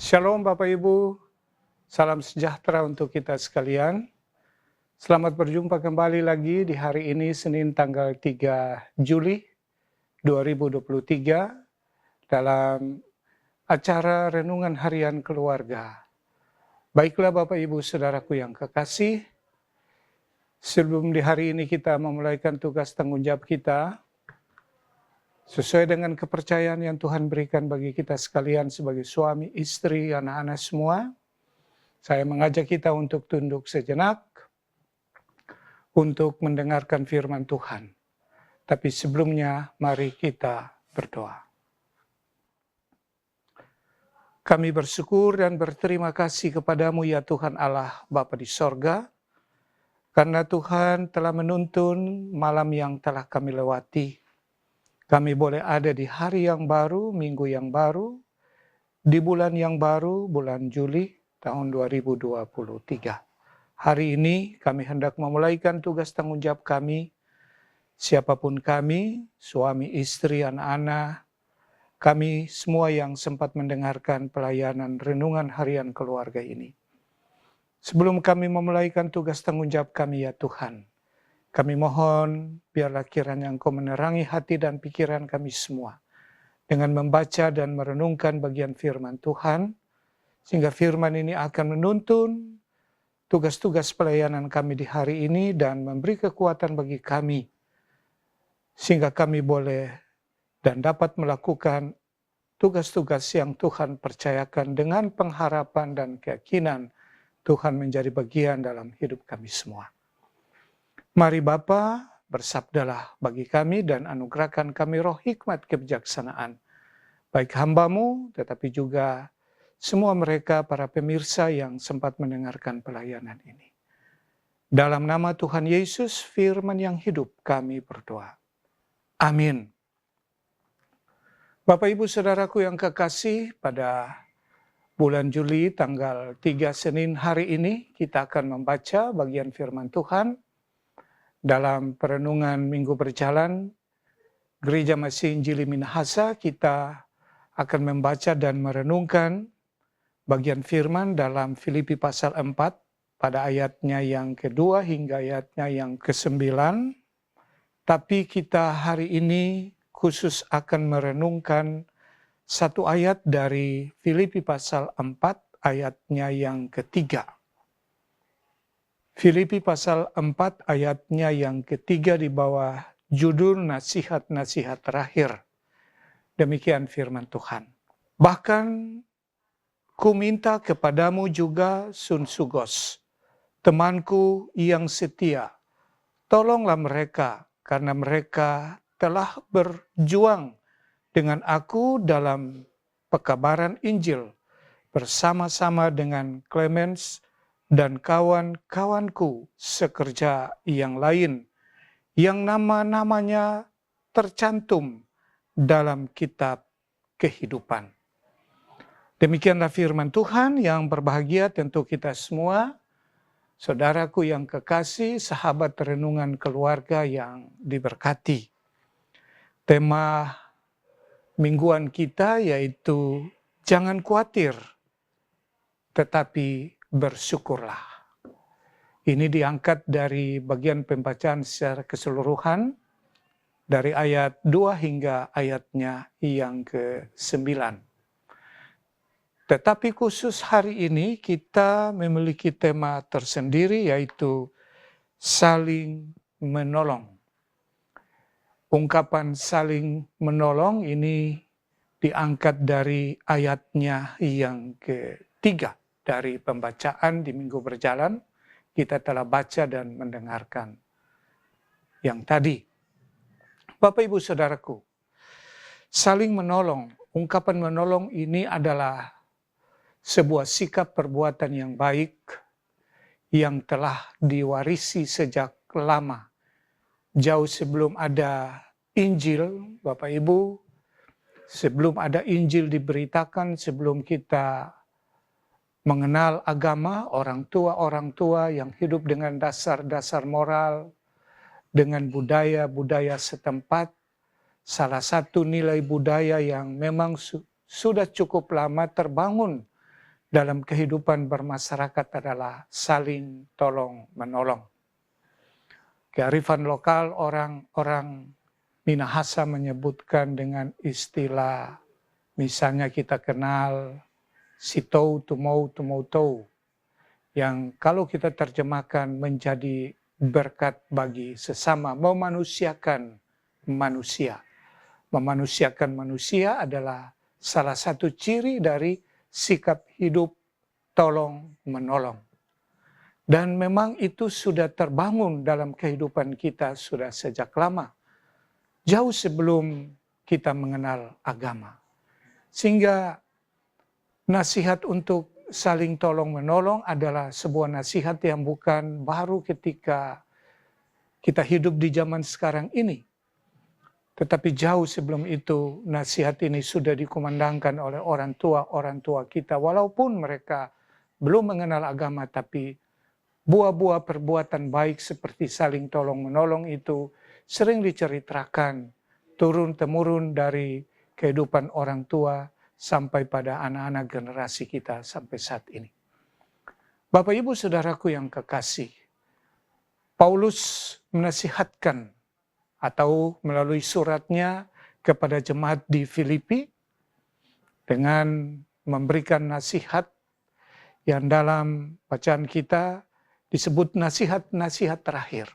Shalom Bapak Ibu, salam sejahtera untuk kita sekalian. Selamat berjumpa kembali lagi di hari ini Senin tanggal 3 Juli 2023 dalam acara Renungan Harian Keluarga. Baiklah Bapak Ibu Saudaraku yang kekasih, sebelum di hari ini kita memulaikan tugas tanggung jawab kita, sesuai dengan kepercayaan yang Tuhan berikan bagi kita sekalian sebagai suami, istri, anak-anak semua, saya mengajak kita untuk tunduk sejenak untuk mendengarkan firman Tuhan. Tapi sebelumnya, mari kita berdoa. Kami bersyukur dan berterima kasih kepadamu ya Tuhan Allah Bapa di sorga, karena Tuhan telah menuntun malam yang telah kami lewati. Kami boleh ada di hari yang baru, minggu yang baru, di bulan yang baru, bulan Juli tahun 2023. Hari ini kami hendak memulaikan tugas tanggung jawab kami, siapapun kami, suami, istri, anak-anak, kami semua yang sempat mendengarkan pelayanan renungan harian keluarga ini. Sebelum kami memulaikan tugas tanggung jawab kami ya Tuhan, kami mohon biarlah kiranya Engkau menerangi hati dan pikiran kami semua dengan membaca dan merenungkan bagian firman Tuhan, sehingga firman ini akan menuntun tugas-tugas pelayanan kami di hari ini dan memberi kekuatan bagi kami, sehingga kami boleh dan dapat melakukan tugas-tugas yang Tuhan percayakan dengan pengharapan dan keyakinan Tuhan menjadi bagian dalam hidup kami semua. Mari Bapa, bersabdalah bagi kami dan anugerahkan kami roh hikmat kebijaksanaan, baik hamba-Mu tetapi juga semua mereka para pemirsa yang sempat mendengarkan pelayanan ini. Dalam nama Tuhan Yesus, firman yang hidup kami berdoa. Amin. Bapak Ibu Saudaraku yang kekasih, pada bulan Juli tanggal 3 Senin hari ini kita akan membaca bagian firman Tuhan dalam perenungan minggu berjalan Gereja Masih Injili Minahasa. Kita akan membaca dan merenungkan bagian firman dalam Filipi pasal 4 pada ayatnya yang kedua hingga ayatnya yang ke-9. Tapi kita hari ini khusus akan merenungkan satu ayat dari Filipi pasal 4 ayatnya yang ketiga. Filipi pasal 4 ayatnya yang ketiga di bawah judul nasihat-nasihat terakhir. Demikian firman Tuhan. Bahkan ku minta kepadamu juga Sunsugos, temanku yang setia. Tolonglah mereka karena mereka telah berjuang dengan aku dalam pekabaran Injil bersama-sama dengan Clemens dan kawan-kawanku sekerja yang lain yang nama-namanya tercantum dalam kitab kehidupan. Demikianlah firman Tuhan yang berbahagia tentu kita semua, saudaraku yang kekasih, sahabat renungan keluarga yang diberkati. Tema mingguan kita yaitu jangan khawatir, tetapi bersyukurlah. Ini diangkat dari bagian pembacaan secara keseluruhan dari ayat 2 hingga ayatnya yang ke-9. Tetapi khusus hari ini kita memiliki tema tersendiri yaitu saling menolong. Ungkapan saling menolong ini diangkat dari ayatnya yang ketiga dari pembacaan di minggu berjalan. Kita telah baca dan mendengarkan yang tadi. Bapak Ibu Saudaraku, saling menolong, ungkapan menolong ini adalah sebuah sikap perbuatan yang baik yang telah diwarisi sejak lama. Jauh sebelum ada Injil, Bapak Ibu, sebelum ada Injil diberitakan, sebelum kita mengenal agama, orang tua yang hidup dengan dasar-dasar moral, dengan budaya-budaya setempat, salah satu nilai budaya yang memang sudah cukup lama terbangun dalam kehidupan bermasyarakat adalah saling tolong-menolong. Kearifan lokal orang-orang Minahasa menyebutkan dengan istilah, misalnya kita kenal sitou tumou tumoutou, yang kalau kita terjemahkan menjadi berkat bagi sesama, memanusiakan manusia. Memanusiakan manusia adalah salah satu ciri dari sikap hidup tolong-menolong. Dan memang itu sudah terbangun dalam kehidupan kita sudah sejak lama. Jauh sebelum kita mengenal agama. Sehingga nasihat untuk saling tolong-menolong adalah sebuah nasihat yang bukan baru ketika kita hidup di zaman sekarang ini. Tetapi jauh sebelum itu, nasihat ini sudah dikumandangkan oleh orang tua kita. Walaupun mereka belum mengenal agama, tapi buah-buah perbuatan baik seperti saling tolong-menolong itu sering diceritakan turun-temurun dari kehidupan orang tua sampai pada anak-anak generasi kita sampai saat ini. Bapak Ibu Saudaraku yang kekasih, Paulus menasihatkan atau melalui suratnya kepada jemaat di Filipi dengan memberikan nasihat yang dalam bacaan kita disebut nasihat-nasihat terakhir.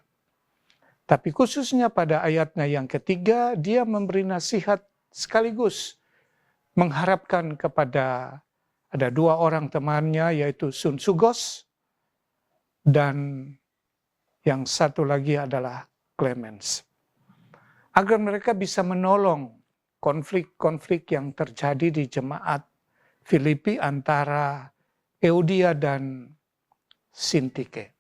Tapi khususnya pada ayatnya yang ketiga, dia memberi nasihat sekaligus mengharapkan kepada ada dua orang temannya, yaitu Sun Sugos dan yang satu lagi adalah Clemens. Agar mereka bisa menolong konflik-konflik yang terjadi di jemaat Filipi antara Euodia dan Sintike.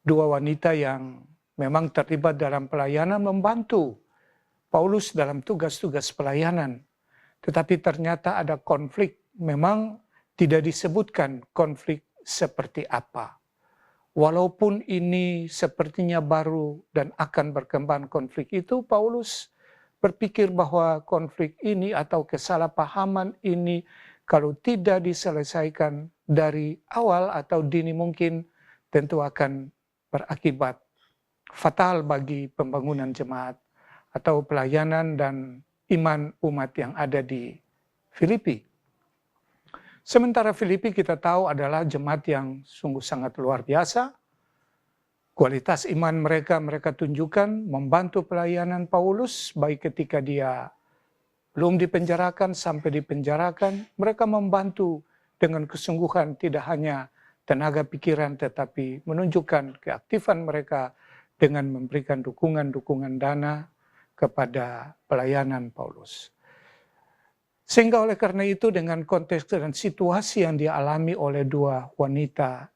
Dua wanita yang memang terlibat dalam pelayanan membantu Paulus dalam tugas-tugas pelayanan. Tetapi ternyata ada konflik, memang tidak disebutkan konflik seperti apa. Walaupun ini sepertinya baru dan akan berkembang konflik itu, Paulus berpikir bahwa konflik ini atau kesalahpahaman ini kalau tidak diselesaikan dari awal atau dini mungkin tentu akan berakibat fatal bagi pembangunan jemaat atau pelayanan dan iman umat yang ada di Filipi. Sementara Filipi kita tahu adalah jemaat yang sungguh sangat luar biasa. Kualitas iman mereka tunjukkan membantu pelayanan Paulus, baik ketika dia belum dipenjarakan sampai dipenjarakan. Mereka membantu dengan kesungguhan, tidak hanya tenaga pikiran tetapi menunjukkan keaktifan mereka dengan memberikan dukungan dana kepada pelayanan Paulus. Sehingga oleh karena itu dengan konteks dan situasi yang dialami oleh dua wanita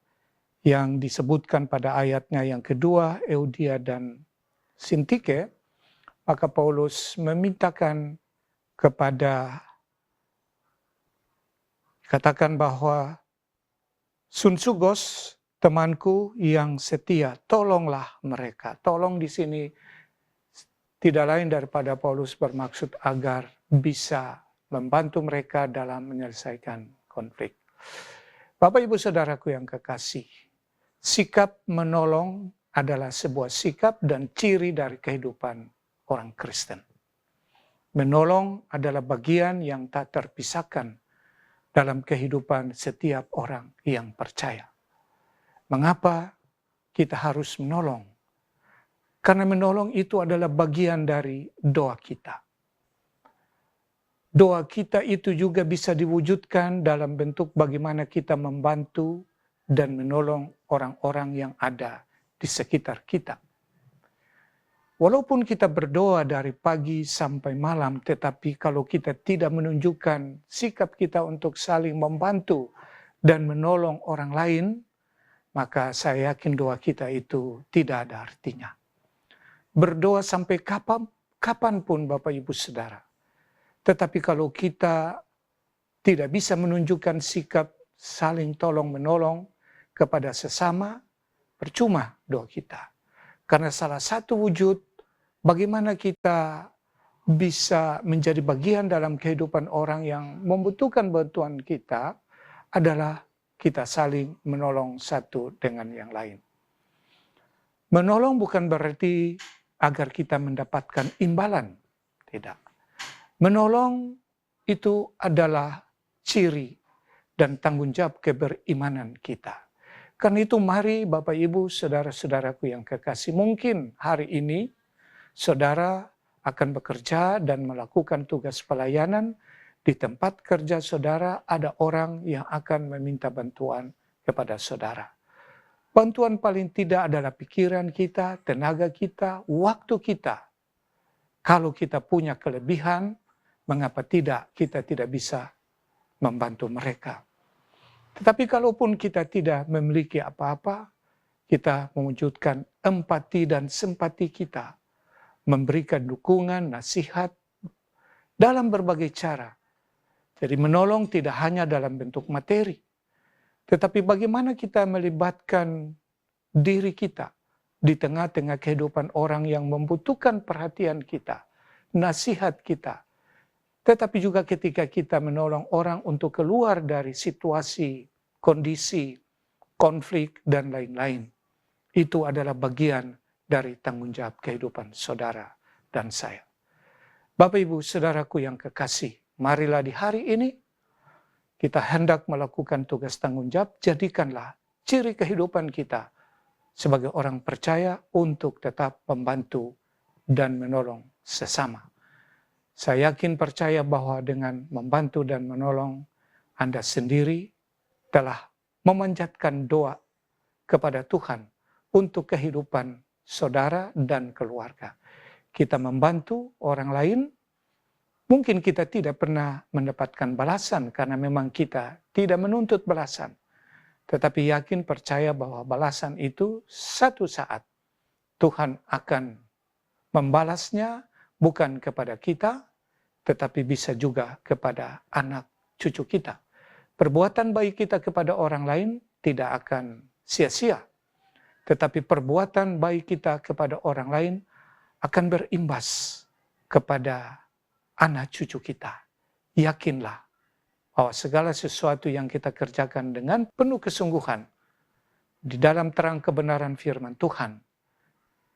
yang disebutkan pada ayatnya yang kedua, Euodia dan Sintike, maka Paulus memintakan kepada, katakan bahwa Sun Sugos, temanku yang setia, tolonglah mereka. Tolong di sini tidak lain daripada Paulus bermaksud agar bisa membantu mereka dalam menyelesaikan konflik. Bapak Ibu Saudaraku yang kekasih, sikap menolong adalah sebuah sikap dan ciri dari kehidupan orang Kristen. Menolong adalah bagian yang tak terpisahkan dalam kehidupan setiap orang yang percaya. Mengapa kita harus menolong? Karena menolong itu adalah bagian dari doa kita. Doa kita itu juga bisa diwujudkan dalam bentuk bagaimana kita membantu dan menolong orang-orang yang ada di sekitar kita. Walaupun kita berdoa dari pagi sampai malam, tetapi kalau kita tidak menunjukkan sikap kita untuk saling membantu dan menolong orang lain, maka saya yakin doa kita itu tidak ada artinya. Berdoa sampai kapanpun Bapak Ibu Saudara. Tetapi kalau kita tidak bisa menunjukkan sikap saling tolong-menolong kepada sesama, percuma doa kita. Karena salah satu wujud bagaimana kita bisa menjadi bagian dalam kehidupan orang yang membutuhkan bantuan kita adalah kita saling menolong satu dengan yang lain. Menolong bukan berarti agar kita mendapatkan imbalan, tidak. Menolong itu adalah ciri dan tanggung jawab keberimanan kita. Karena itu mari Bapak Ibu, saudara-saudaraku yang kekasih, mungkin hari ini saudara akan bekerja dan melakukan tugas pelayanan. Di tempat kerja saudara ada orang yang akan meminta bantuan kepada saudara. Bantuan paling tidak adalah pikiran kita, tenaga kita, waktu kita. Kalau kita punya kelebihan, mengapa tidak kita tidak bisa membantu mereka. Tetapi kalaupun kita tidak memiliki apa-apa, kita mewujudkan empati dan simpati kita, memberikan dukungan, nasihat dalam berbagai cara. Jadi menolong tidak hanya dalam bentuk materi, tetapi bagaimana kita melibatkan diri kita di tengah-tengah kehidupan orang yang membutuhkan perhatian kita, nasihat kita. Tetapi juga ketika kita menolong orang untuk keluar dari situasi, kondisi, konflik, dan lain-lain. Itu adalah bagian dari tanggung jawab kehidupan saudara dan saya. Bapak Ibu saudaraku yang kekasih, marilah di hari ini kita hendak melakukan tugas tanggung jawab, jadikanlah ciri kehidupan kita sebagai orang percaya untuk tetap membantu dan menolong sesama. Saya yakin percaya bahwa dengan membantu dan menolong, Anda sendiri telah memanjatkan doa kepada Tuhan untuk kehidupan saudara dan keluarga. Kita membantu orang lain, mungkin kita tidak pernah mendapatkan balasan karena memang kita tidak menuntut balasan. Tetapi yakin percaya bahwa balasan itu satu saat Tuhan akan membalasnya bukan kepada kita, tetapi bisa juga kepada anak cucu kita. Perbuatan baik kita kepada orang lain tidak akan sia-sia. Tetapi perbuatan baik kita kepada orang lain akan berimbas kepada anak cucu kita. Yakinlah bahwa segala sesuatu yang kita kerjakan dengan penuh kesungguhan di dalam terang kebenaran firman Tuhan,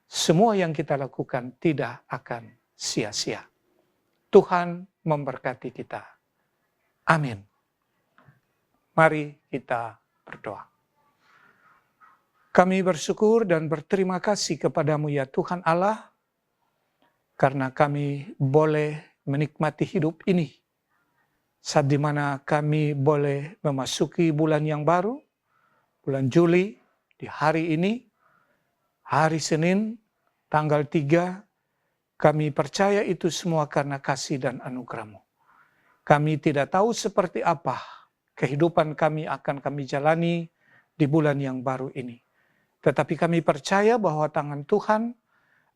semua yang kita lakukan tidak akan sia-sia. Tuhan memberkati kita. Amin. Mari kita berdoa. Kami bersyukur dan berterima kasih kepadamu ya Tuhan Allah, karena kami boleh menikmati hidup ini. Saat dimana kami boleh memasuki bulan yang baru, bulan Juli, di hari ini, hari Senin, tanggal 3, kami percaya itu semua karena kasih dan anugerah-Mu. Kami tidak tahu seperti apa kehidupan kami akan kami jalani di bulan yang baru ini. Tetapi kami percaya bahwa tangan Tuhan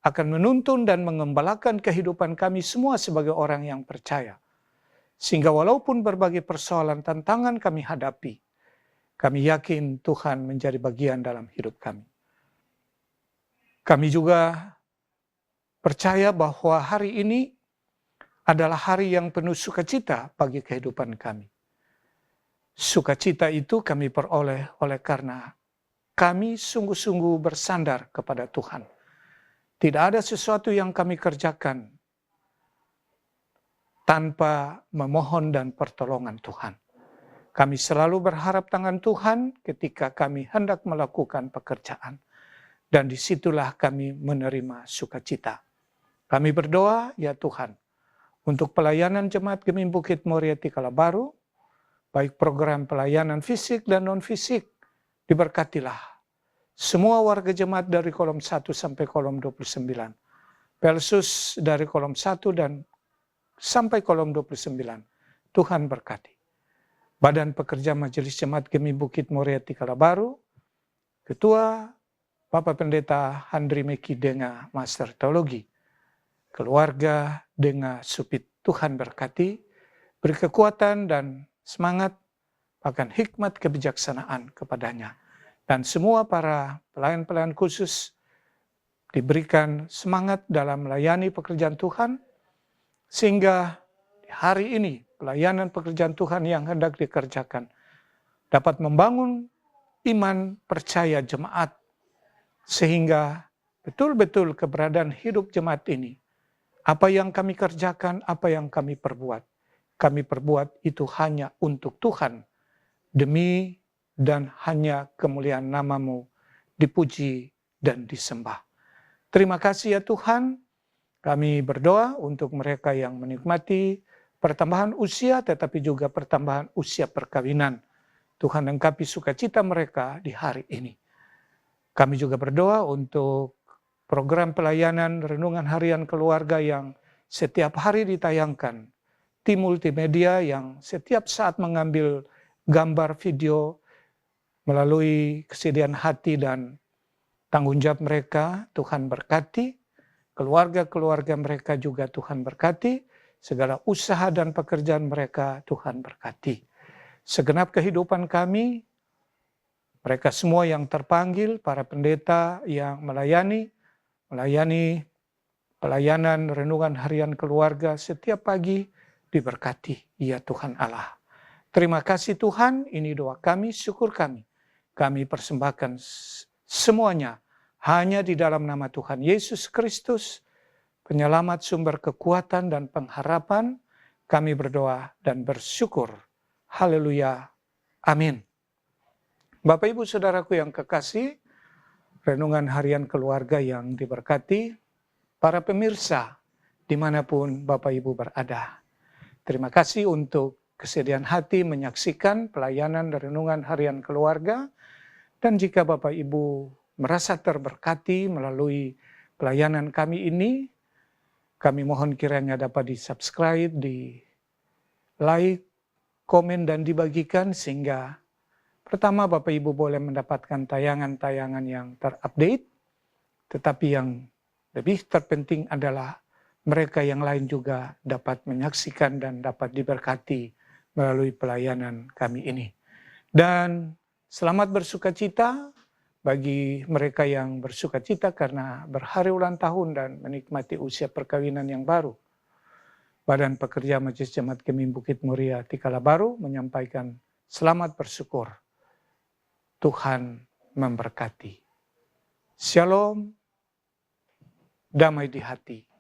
akan menuntun dan mengembalakan kehidupan kami semua sebagai orang yang percaya. Sehingga walaupun berbagai persoalan tantangan kami hadapi, kami yakin Tuhan menjadi bagian dalam hidup kami. Kami juga percaya bahwa hari ini adalah hari yang penuh sukacita bagi kehidupan kami. Sukacita itu kami peroleh oleh karena kami sungguh-sungguh bersandar kepada Tuhan. Tidak ada sesuatu yang kami kerjakan tanpa memohon dan pertolongan Tuhan. Kami selalu berharap tangan Tuhan ketika kami hendak melakukan pekerjaan. Dan disitulah kami menerima sukacita. Kami berdoa, ya Tuhan, untuk pelayanan Jemaat Gemim Bukit Moriah Tikalabaru, baik program pelayanan fisik dan non-fisik, diberkatilah. Semua warga jemaat dari kolom 1 sampai kolom 29. Pelsus dari kolom 1 dan sampai kolom 29. Tuhan berkati. Badan Pekerja Majelis Jemaat Gemim Bukit Moriah Tikalabaru, Ketua Bapak Pendeta Handri Meki Denga Master Teologi, keluarga Denga Supit, Tuhan berkati, beri kekuatan dan semangat, bahkan hikmat kebijaksanaan kepadanya. Dan semua para pelayan-pelayan khusus diberikan semangat dalam melayani pekerjaan Tuhan, sehingga di hari ini pelayanan pekerjaan Tuhan yang hendak dikerjakan dapat membangun iman percaya jemaat, sehingga betul-betul keberadaan hidup jemaat ini, apa yang kami kerjakan, apa yang kami perbuat itu hanya untuk Tuhan, demi dan hanya kemuliaan nama-Mu dipuji dan disembah. Terima kasih ya Tuhan, kami berdoa untuk mereka yang menikmati pertambahan usia, tetapi juga pertambahan usia perkawinan. Tuhan lengkapi sukacita mereka di hari ini. Kami juga berdoa untuk program pelayanan Renungan Harian Keluarga yang setiap hari ditayangkan, tim multimedia yang setiap saat mengambil gambar video melalui kesediaan hati dan tanggung jawab mereka. Tuhan berkati, keluarga-keluarga mereka juga Tuhan berkati, segala usaha dan pekerjaan mereka Tuhan berkati. Segenap kehidupan kami, mereka semua yang terpanggil, para pendeta yang melayani pelayanan Renungan Harian Keluarga setiap pagi, diberkati ya Tuhan Allah. Terima kasih Tuhan, ini doa kami, syukur kami. Kami persembahkan semuanya hanya di dalam nama Tuhan Yesus Kristus, penyelamat, sumber kekuatan dan pengharapan. Kami berdoa dan bersyukur. Haleluya. Amin. Bapak Ibu Saudaraku yang kekasih, Renungan Harian Keluarga yang diberkati, para pemirsa dimanapun Bapak Ibu berada. Terima kasih untuk kesediaan hati menyaksikan pelayanan Renungan Harian Keluarga. Dan jika Bapak Ibu merasa terberkati melalui pelayanan kami ini, kami mohon kiranya dapat di-subscribe, di-like, komen, dan dibagikan sehingga pertama, Bapak Ibu boleh mendapatkan tayangan-tayangan yang terupdate, tetapi yang lebih terpenting adalah mereka yang lain juga dapat menyaksikan dan dapat diberkati melalui pelayanan kami ini. Dan selamat bersukacita bagi mereka yang bersukacita karena berhari ulang tahun dan menikmati usia perkawinan yang baru. Badan Pekerja Majelis Jemaat Kemim Bukit Muria Tikala Baru menyampaikan selamat bersyukur. Tuhan memberkati. Shalom, damai di hati.